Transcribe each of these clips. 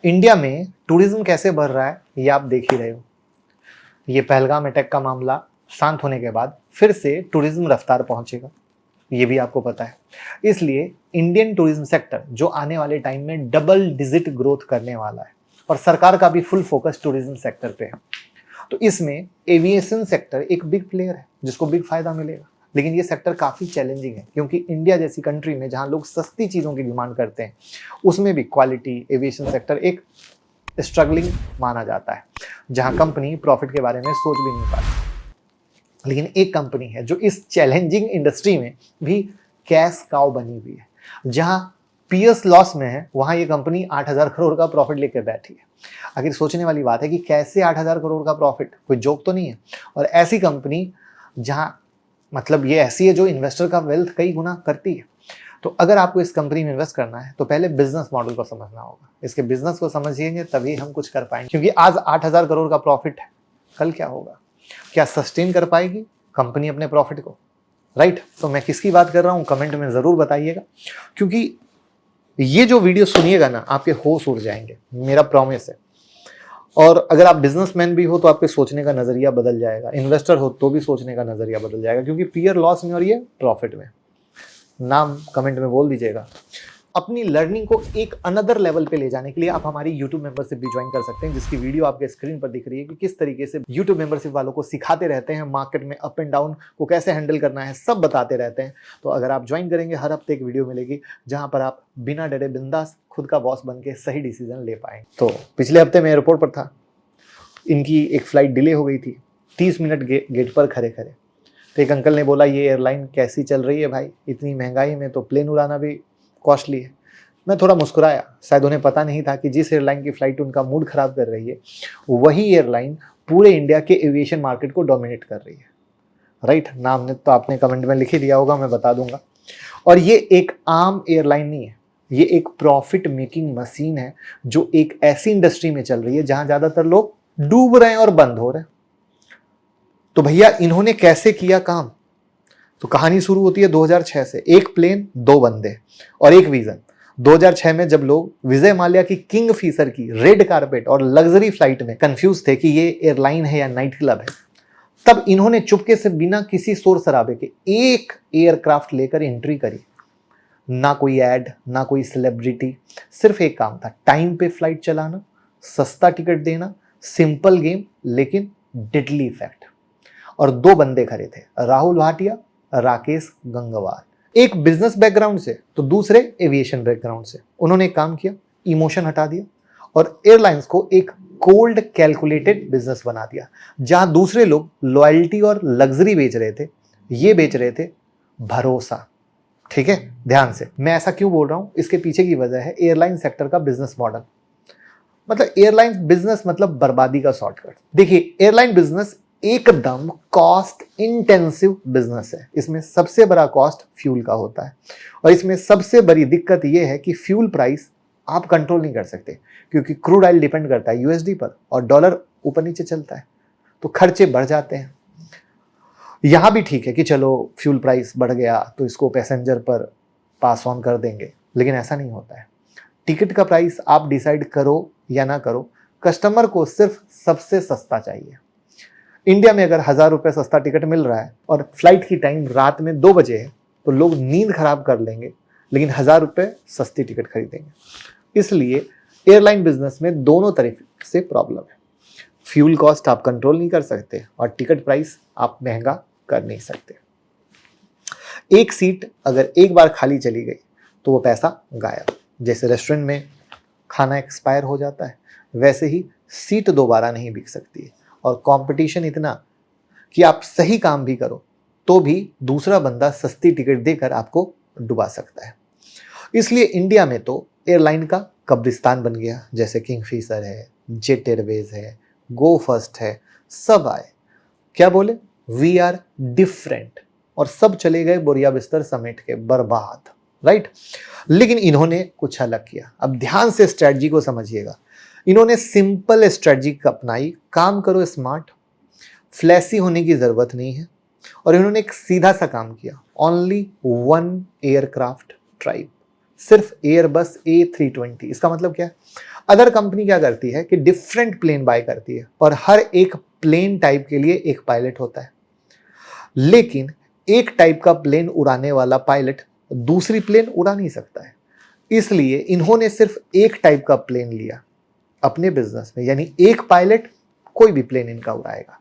India में tourism कैसे बढ़ रहा है ये आप देख ही रहे हो। ये पहलगाम अटैक का मामला शांत होने के बाद फिर से टूरिज्म रफ्तार पहुंचेगा, ये भी आपको पता है। इसलिए इंडियन टूरिज्म सेक्टर जो आने वाले टाइम में डबल डिजिट ग्रोथ करने वाला है और सरकार का भी फुल फोकस टूरिज्म सेक्टर पे है। तो इसमें एविएशन सेक्टर एक बिग प्लेयर है जिसको बिग फायदा मिलेगा, लेकिन ये सेक्टर काफ़ी चैलेंजिंग है क्योंकि इंडिया जैसी कंट्री में जहां लोग सस्ती चीज़ों की डिमांड करते हैं उसमें भी क्वालिटी एविएशन सेक्टर एक स्ट्रगलिंग माना जाता है, जहां कंपनी प्रॉफिट के बारे में सोच भी नहीं पाती। लेकिन एक कंपनी है जो इस चैलेंजिंग इंडस्ट्री में भी कैश काउ बनी हुई है, जहां पीएस लॉस में है वहां ये कंपनी 8,000 करोड़ का प्रॉफिट लेकर बैठी है। आखिर सोचने वाली बात है कि कैसे 8,000 करोड़ का प्रॉफिट, कोई जोक तो नहीं है। और ऐसी कंपनी जहां मतलब ये ऐसी है जो इन्वेस्टर का वेल्थ कई गुना करती है। तो अगर आपको इस कंपनी में इन्वेस्ट करना है तो पहले बिजनेस मॉडल को समझना होगा। इसके बिजनेस को समझिएंगे तभी हम कुछ कर पाएंगे, क्योंकि आज 8,000 करोड़ का प्रॉफिट है, कल क्या होगा, क्या सस्टेन कर पाएगी कंपनी अपने प्रॉफिट को, राइट? तो मैं किसकी बात कर रहा हूं कमेंट में जरूर बताइएगा, क्योंकि ये जो वीडियो सुनिएगा ना आपके होश उड़ जाएंगे, मेरा प्रॉमिस है। और अगर आप बिजनेसमैन भी हो तो आपके सोचने का नजरिया बदल जाएगा, इन्वेस्टर हो तो भी सोचने का नजरिया बदल जाएगा, क्योंकि पीयर लॉस में और ये प्रॉफिट में। नाम कमेंट में बोल दीजिएगा। अपनी लर्निंग को एक अनदर लेवल पे ले जाने के लिए आप हमारी यूट्यूब मेंबरशिप भी ज्वाइन कर सकते हैं, जिसकी वीडियो आपके स्क्रीन पर दिख रही है कि किस तरीके से यूट्यूब मेंबरशिप वालों को सिखाते रहते हैं मार्केट में अप एंड डाउन को कैसे हैंडल करना है, सब बताते रहते हैं। तो अगर आप ज्वाइन करेंगे हर हफ्ते एक वीडियो मिलेगी जहां पर आप बिना डरे बिंदास खुद का बॉस बन के सही डिसीजन ले पाएंगे। तो पिछले हफ्ते मैं एयरपोर्ट पर था, इनकी एक फ्लाइट डिले हो गई थी, 30 मिनट गेट पर खड़े खड़े। तो एक अंकल ने बोला ये एयरलाइन कैसी चल रही है भाई, इतनी महंगाई में तो प्लेन उड़ाना भी कॉस्टली है। मैं थोड़ा मुस्कुराया, शायद उन्हें पता नहीं था कि जिस एयरलाइन की फ्लाइट उनका मूड खराब कर रही है वही एयरलाइन पूरे इंडिया के एविएशन मार्केट को डोमिनेट कर रही है, राइट? नाम ने तो आपने कमेंट में लिख ही दिया होगा, मैं बता दूंगा। और ये एक आम एयरलाइन नहीं है, ये एक प्रॉफिट मेकिंग मशीन है जो एक ऐसी इंडस्ट्री में चल रही है जहां ज्यादातर लोग डूब रहे हैं और बंद हो रहे हैं। तो भैया इन्होंने कैसे किया काम? तो कहानी शुरू होती है 2006 से। एक प्लेन, दो बंदे और एक विजन। 2006 में जब लोग विजय माल्या की किंग फिशर की रेड कारपेट और लग्जरी फ्लाइट में कंफ्यूज थे कि ये एयरलाइन है या नाइट क्लब है, तब इन्होंने चुपके से बिना किसी शोर शराबे के एक एयरक्राफ्ट लेकर एंट्री करी। ना कोई ऐड, ना कोई सेलिब्रिटी, सिर्फ एक काम था, टाइम पे फ्लाइट चलाना, सस्ता टिकट देना, सिंपल गेम लेकिन डेडली इफेक्ट। और दो बंदे खड़े थे, राहुल भाटिया, राकेश गंगवार, एक बिजनेस बैकग्राउंड से तो दूसरे एविएशन बैकग्राउंड से। उन्होंने एक काम किया, इमोशन हटा दिया और एयरलाइंस को एक कोल्ड कैलकुलेटेड बिजनेस बना दिया। जहां दूसरे लोग लॉयल्टी और लग्जरी बेच रहे थे, ये बेच रहे थे भरोसा। ठीक है, ध्यान से। मैं ऐसा क्यों बोल रहा हूं, इसके पीछे की वजह है एयरलाइन सेक्टर का बिजनेस मॉडल। मतलब एयरलाइन बिजनेस मतलब बर्बादी का शॉर्टकट। देखिए, एयरलाइन बिजनेस एकदम कॉस्ट इंटेंसिव बिजनेस है। इसमें सबसे बड़ा कॉस्ट फ्यूल का होता है और इसमें सबसे बड़ी दिक्कत यह है कि फ्यूल प्राइस आप कंट्रोल नहीं कर सकते, क्योंकि क्रूड ऑयल डिपेंड करता है यूएसडी पर और डॉलर ऊपर नीचे चलता है, तो खर्चे बढ़ जाते हैं। यहां भी ठीक है कि चलो फ्यूल प्राइस बढ़ गया तो इसको पैसेंजर पर पास ऑन कर देंगे, लेकिन ऐसा नहीं होता है। टिकट का प्राइस आप डिसाइड करो या ना करो, कस्टमर को सिर्फ सबसे सस्ता चाहिए। इंडिया में अगर 1,000 रुपये सस्ता टिकट मिल रहा है और फ्लाइट की टाइम रात में 2 बजे है तो लोग नींद खराब कर लेंगे, लेकिन 1,000 रुपये सस्ती टिकट खरीदेंगे। इसलिए एयरलाइन बिजनेस में दोनों तरफ से प्रॉब्लम है। फ्यूल कॉस्ट आप कंट्रोल नहीं कर सकते और टिकट प्राइस आप महंगा कर नहीं सकते। एक सीट अगर एक बार खाली चली गई तो वो पैसा गायब। जैसे रेस्टोरेंट में खाना एक्सपायर हो जाता है, वैसे ही सीट दोबारा नहीं बिक सकती है। और कंपटीशन इतना कि आप सही काम भी करो तो भी दूसरा बंदा सस्ती टिकट देकर आपको डुबा सकता है। इसलिए इंडिया में तो एयरलाइन का कब्रिस्तान बन गया। जैसे किंगफिशर है, जेट एयरवेज है, गो फर्स्ट है, सब आए, क्या बोले, वी आर डिफरेंट, और सब चले गए बोरिया बिस्तर समेट के बर्बाद, राइट? लेकिन इन्होंने कुछ अलग किया। अब ध्यान से स्ट्रेटजी को समझिएगा। इन्होंने सिंपल स्ट्रेटजी अपनाई, काम करो स्मार्ट, फ्लैसी होने की जरूरत नहीं है। और इन्होंने एक सीधा सा काम किया, ओनली वन एयरक्राफ्ट ट्राइब, सिर्फ एयरबस A320। इसका मतलब क्या है? अदर कंपनी क्या करती है कि डिफरेंट प्लेन बाय करती है और हर एक प्लेन टाइप के लिए एक पायलट होता है, लेकिन एक टाइप का प्लेन उड़ाने वाला पायलट दूसरी प्लेन उड़ा नहीं सकता है। इसलिए इन्होंने सिर्फ एक टाइप का प्लेन लिया अपने बिजनेस में, यानी एक पायलट कोई भी प्लेन इनका उड़ाएगा,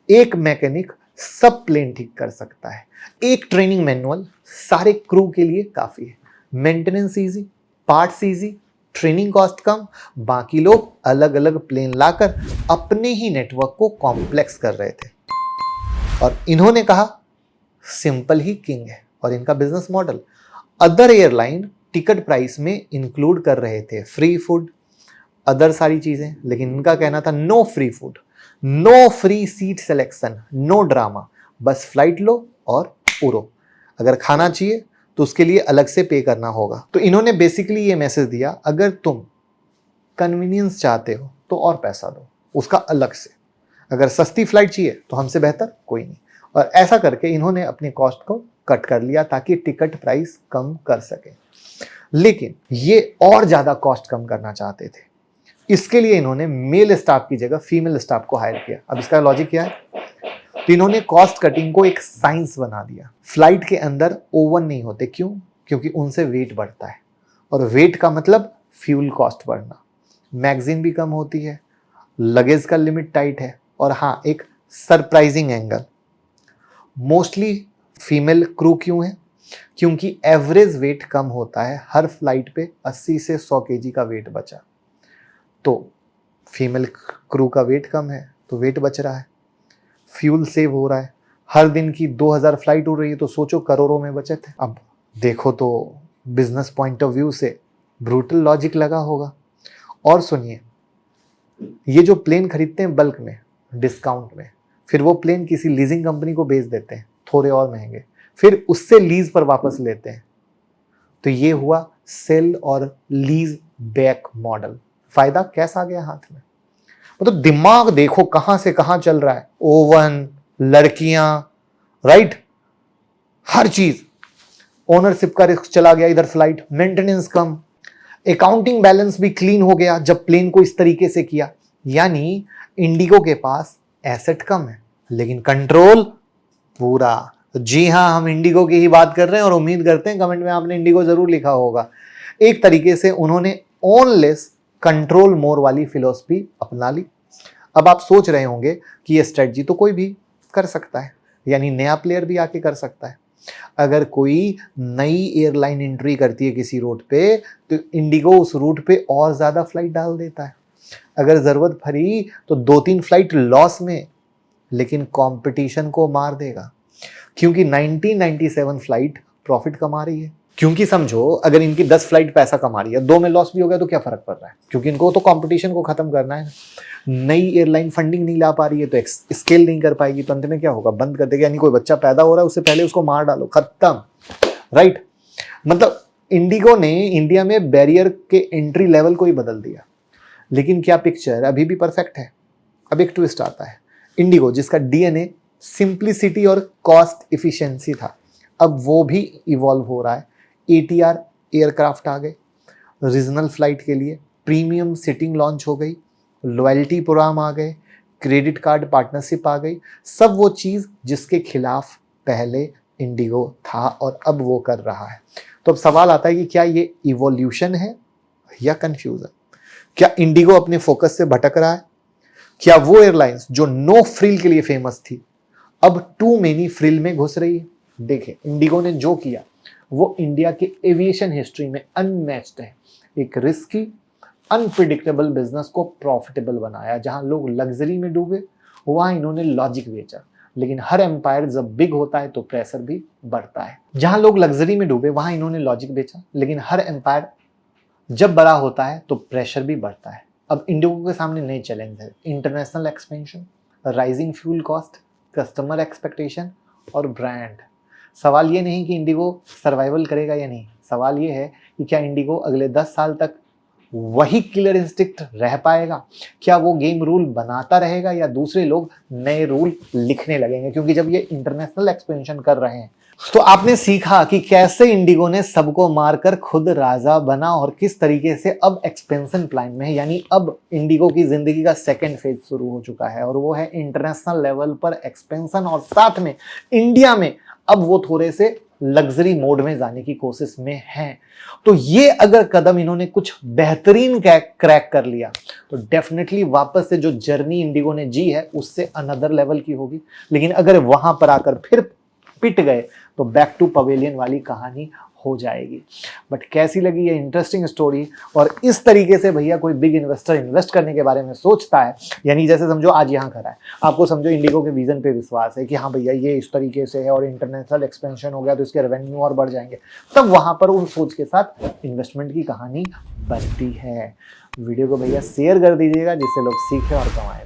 एक मैकेनिक सब प्लेन ठीक कर सकता है, एक ट्रेनिंग मैनुअल सारे क्रू के लिए काफी है, maintenance easy, parts easy, training cost कम। बाकी लोग अलग अलग प्लेन लाकर अपने ही नेटवर्क को कॉम्प्लेक्स कर रहे थे और इन्होंने कहा सिंपल ही किंग है। और इनका business model other airline ticket price में इंक्लूड कर रहे थे फ्री फूड, अदर सारी चीजें, लेकिन इनका कहना था no free food, no free seat selection, no drama, बस फ्लाइट लो और उड़ो। अगर खाना चाहिए तो उसके लिए अलग से पे करना होगा। तो इन्होंने बेसिकली ये मैसेज दिया, अगर तुम कन्वीनियंस चाहते हो तो और पैसा दो उसका अलग से, अगर सस्ती फ्लाइट चाहिए तो हमसे बेहतर कोई नहीं। और ऐसा करके इन्होंने अपने कॉस्ट को कट कर लिया ताकि टिकट प्राइस कम कर सके। लेकिन ये और ज्यादा कॉस्ट कम करना चाहते थे, इसके लिए इन्होंने मेल स्टाफ की जगह फीमेल स्टाफ को हायर किया। अब इसका लॉजिक क्या है? तो इन्होंने कॉस्ट कटिंग को एक साइंस बना दिया। फ्लाइट के अंदर ओवन नहीं होते, क्यों? क्योंकि उनसे वेट बढ़ता है और वेट का मतलब फ्यूल कॉस्ट बढ़ना, मैगजीन भी कम होती है, लगेज का लिमिट टाइट है। और हाँ, एक surprising angle, mostly female crew क्यों है? क्योंकि एवरेज वेट कम होता है, हर फ्लाइट पे 80 से 100 केजी का वेट बचा, तो फीमेल क्रू का वेट कम है तो वेट बच रहा है, फ्यूल सेव हो रहा है। हर दिन की 2000 फ्लाइट उड़ रही है तो सोचो करोड़ों में बचत है। अब देखो तो बिजनेस पॉइंट ऑफ व्यू से ब्रूटल लॉजिक लगा होगा। और सुनिए, ये जो प्लेन खरीदते हैं बल्क में डिस्काउंट में, फिर वो प्लेन किसी लीजिंग कंपनी को बेच देते हैं थोड़े और महंगे, फिर उससे लीज पर वापस लेते हैं। तो ये हुआ सेल और लीज बैक मॉडल। फायदा कैसा आ गया हाथ में? मतलब दिमाग देखो कहां से कहां चल रहा है, ओवन, लड़कियां, राइट, हर चीज। ओनरशिप का रिस्क चला गया इधर, फ्लाइट मेंटेनेंस कम, अकाउंटिंग बैलेंस भी क्लीन हो गया जब प्लेन को इस तरीके से किया। यानी इंडिगो के पास एसेट कम है लेकिन कंट्रोल पूरा। जी हाँ, हम इंडिगो की ही बात कर रहे हैं और उम्मीद करते हैं कमेंट में आपने इंडिगो जरूर लिखा होगा। एक तरीके से उन्होंने ओनलेस कंट्रोल मोर वाली फिलॉसफी अपना ली। अब आप सोच रहे होंगे कि ये स्ट्रेटजी तो कोई भी कर सकता है, यानी नया प्लेयर भी आके कर सकता है। अगर कोई नई एयरलाइन एंट्री करती है किसी रूट पे तो इंडिगो उस रूट पे और ज्यादा फ्लाइट डाल देता है, अगर जरूरत पड़ी तो 2-3 फ्लाइट लॉस में, लेकिन कंपटीशन को मार देगा। क्योंकि 1997 फ्लाइट प्रॉफिट कमा रही है। क्योंकि समझो अगर इनकी 10 फ्लाइट पैसा कमा रही है, 2 में लॉस भी हो गया तो क्या फर्क पड़ रहा है? क्योंकि इनको तो कंपटीशन को खत्म करना है। नई एयरलाइन फंडिंग नहीं ला पा रही है तो स्केल नहीं कर पाएगी, तो अंत में क्या होगा? बंद कर देगा। यानी कोई बच्चा पैदा हो रहा है उससे पहले उसको मार डालो, खत्म, राइट। मतलब इंडिगो ने इंडिया में बैरियर के एंट्री लेवल को ही बदल दिया। लेकिन क्या पिक्चर अभी भी परफेक्ट है? अब एक ट्विस्ट आता है। इंडिगो जिसका डीएनए सिंप्लिसिटी और कॉस्ट इफिशिएंसी था, अब वो भी इवॉल्व हो रहा है। ATR एयरक्राफ्ट आ गए रीजनल फ्लाइट के लिए, प्रीमियम सीटिंग लॉन्च हो गई, लॉयल्टी प्रोग्राम आ गए, क्रेडिट कार्ड पार्टनरशिप आ गई। सब वो चीज़ जिसके खिलाफ पहले इंडिगो था और अब वो कर रहा है। तो अब सवाल आता है कि क्या ये इवोल्यूशन है या कंफ्यूजन? क्या इंडिगो अपने फोकस से भटक रहा है? क्या वो एयरलाइंस जो नो फ्रिल के लिए फेमस थी अब टू मेनी फ्रिल में घुस रही है? देखें, इंडिगो ने जो किया वो इंडिया के एविएशन हिस्ट्री में अनमैच्ड है। एक रिस्की अनप्रिडिक्टेबल बिजनेस को प्रॉफिटेबल बनाया। जहां लोग लग्जरी में डूबे वहां इन्होंने लॉजिक बेचा। लेकिन हर एम्पायर जब बिग होता है तो प्रेशर भी बढ़ता है। जहां लोग लग्जरी में डूबे वहां इन्होंने लॉजिक बेचा, लेकिन हर एम्पायर जब बड़ा होता है तो प्रेशर भी बढ़ता है। अब इंडिगो के सामने नए चैलेंज है, international expansion, rising fuel cost, customer expectation और ब्रांड। सवाल ये नहीं कि इंडिगो सर्वाइवल करेगा या नहीं, सवाल ये है कि क्या इंडिगो अगले 10 साल तक वही किलर इंस्टिंक्ट रह पाएगा? क्या वो गेम रूल बनाता रहेगा या दूसरे लोग नए रूल लिखने लगेंगे? क्योंकि जब ये इंटरनेशनल एक्सपेंशन कर रहे हैं, तो आपने सीखा कि कैसे इंडिगो ने सबको मारकर खुद राजा बना और किस तरीके से अब एक्सपेंशन प्लान में है, यानी अब इंडिगो की जिंदगी का सेकंड फेज शुरू हो चुका है और वो है इंटरनेशनल लेवल पर एक्सपेंशन और साथ में इंडिया में अब वो थोड़े से लग्जरी मोड में जाने की कोशिश में हैं। तो ये अगर कदम इन्होंने कुछ बेहतरीन क्रैक कर लिया तो डेफिनेटली वापस से जो जर्नी इंडिगो ने जी है उससे अनदर लेवल की होगी। लेकिन अगर वहां पर आकर फिर पिट गए तो बैक टू पवेलियन वाली कहानी हो जाएगी। बट कैसी लगी ये इंटरेस्टिंग स्टोरी, और इस तरीके से भैया कोई बिग इन्वेस्टर इन्वेस्ट करने के बारे में सोचता है, यानी जैसे समझो आज यहाँ खड़ा है, आपको समझो इंडिगो के विजन पे विश्वास है कि हाँ भैया ये इस तरीके से है और इंटरनेशनल एक्सपेंशन हो गया तो इसके रेवेन्यू और बढ़ जाएंगे, तब वहां पर उन सोच के साथ इन्वेस्टमेंट की कहानी बनती है। वीडियो को भैया शेयर कर दीजिएगा जिससे लोग सीखें और कमाएं।